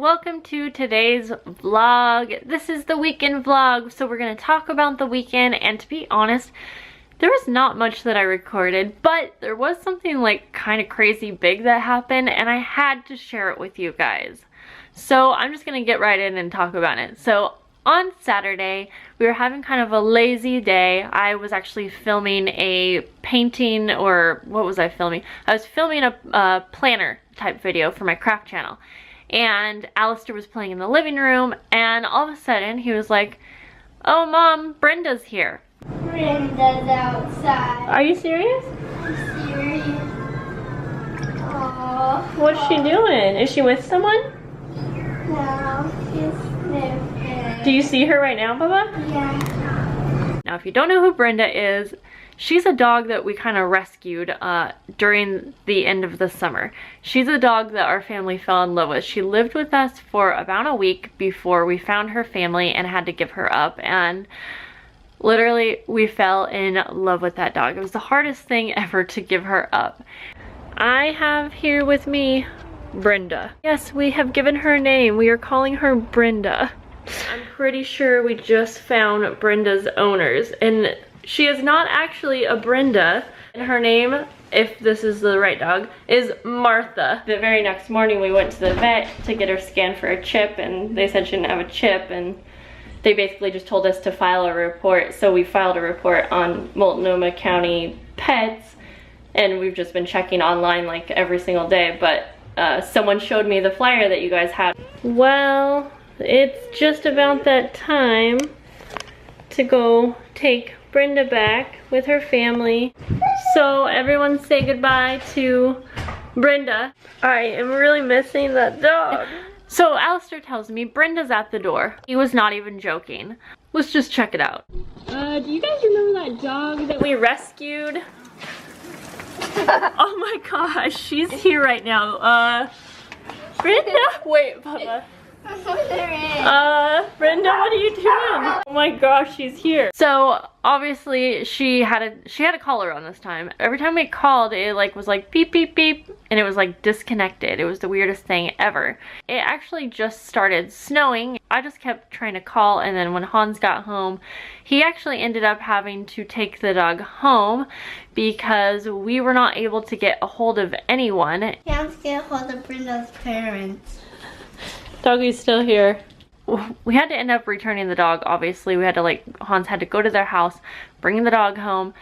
welcome to today's vlog. This is the weekend vlog, so we're gonna talk about the weekend, and to be honest, there was not much that I recorded, but there was something like kind of crazy big that happened, and I had to share it with you guys. So I'm just gonna get right in and talk about it. So on Saturday, we were having kind of a lazy day. I was actually filming a painting, or what was I filming? I was filming a planner type video for my craft channel. And Alyster was playing in the living room, and all of a sudden he was like, "Oh Mom, Brenda's here." Brenda's outside. Are you serious? I'm serious. Aww. What's she doing? Is she with someone? No, she's sniffing. Do you see her right now, Bubba? Yeah. Now, if you don't know who Brenda is, she's a dog that we kind of rescued during the end of the summer. She's a dog that our family fell in love with. She lived with us for about a week before we found her family and had to give her up. And literally, we fell in love with that dog. It was the hardest thing ever to give her up. I have here with me Brenda. Yes, we have given her a name. We are calling her Brenda. I'm pretty sure we just found Brenda's owners, and she is not actually a Brenda, and her name, if this is the right dog, is Martha. The very next morning we went to the vet to get her scanned for a chip, and they said she didn't have a chip, and they basically just told us to file a report. So we filed a report on Multnomah County Pets, and we've just been checking online like every single day, but someone showed me the flyer that you guys had. Well, it's just about that time to go take Brenda back with her family. So everyone say goodbye to Brenda. I am really missing that dog. So Alyster tells me Brenda's at the door. He was not even joking. Let's just check it out. Do you guys remember that dog that we rescued? Oh my gosh, she's here right now. Brenda? Wait, Papa. Brenda, what are you doing? Oh my gosh, she's here. So obviously she had a collar on this time. Every time we called, it was like beep beep beep, and it was like disconnected. It was the weirdest thing ever. It actually just started snowing. I just kept trying to call, and then when Hans got home, he actually ended up having to take the dog home because we were not able to get a hold of anyone. Can't get a hold of Brenda's parents. Doggy's still here. We had to end up returning the dog, obviously. We had to Hans had to go to their house, bring the dog home.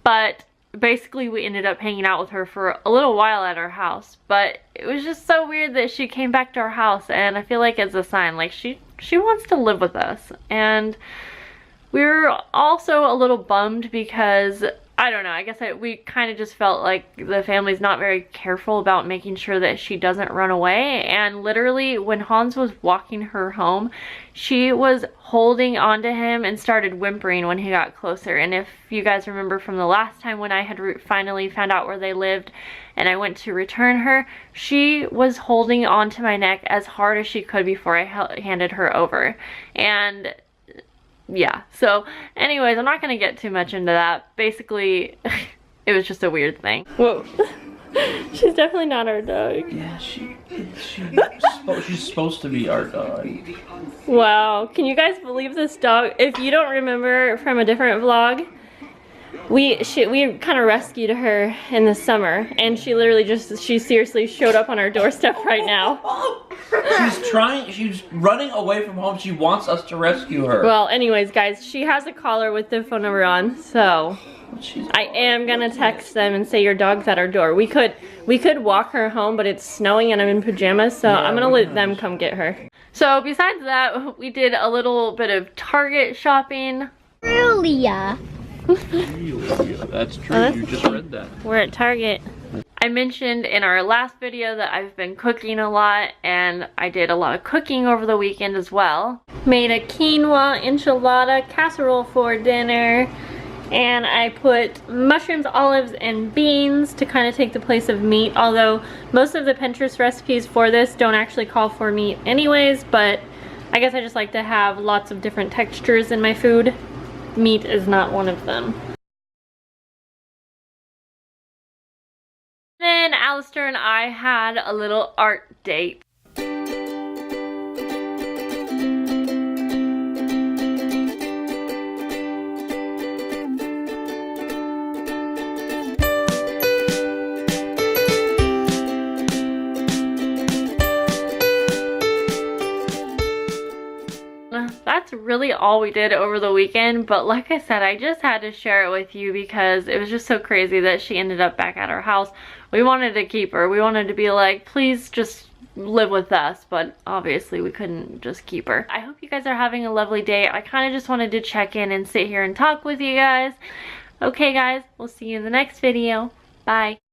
But basically we ended up hanging out with her for a little while at our house. But it was just so weird that she came back to our house, and I feel like it's a sign. Like she wants to live with us. And we were also a little bummed because, I don't know, I guess we kind of just felt like the family's not very careful about making sure that she doesn't run away. And literally when Hans was walking her home, she was holding onto him and started whimpering when he got closer. And if you guys remember from the last time when I had finally found out where they lived and I went to return her, she was holding onto my neck as hard as she could before I handed her over. And yeah, so anyways, I'm not gonna get too much into that. Basically, it was just a weird thing. Whoa. She's definitely not our dog. Yeah, she is. She's supposed to be our dog. Wow, can you guys believe this dog? If you don't remember from a different vlog, we kind of rescued her in the summer, and she literally she seriously showed up on our doorstep right now. She's running away from home. She wants us to rescue her. Well, anyways, guys, she has a collar with the phone number on, so I am gonna text them and say your dog's at our door. We could walk her home, but it's snowing and I'm in pajamas, so yeah, I'm gonna let them come get her. So besides that, we did a little bit of Target shopping. Julia. That's true. You just read that. We're at Target. I mentioned in our last video that I've been cooking a lot, and I did a lot of cooking over the weekend as well. Made a quinoa enchilada casserole for dinner, and I put mushrooms, olives, and beans to kind of take the place of meat, although most of the Pinterest recipes for this don't actually call for meat anyways, but I guess I just like to have lots of different textures in my food. Meat is not one of them. Then Alyster and I had a little art date. really all we did over the weekend, but like I said, I just had to share it with you because it was just so crazy that she ended up back at our house. We wanted to keep her. We wanted to be like, please just live with us, but obviously we couldn't just keep her. I hope you guys are having a lovely day. I kind of just wanted to check in and sit here and talk with you guys. Okay guys, we'll see you in the next video. Bye.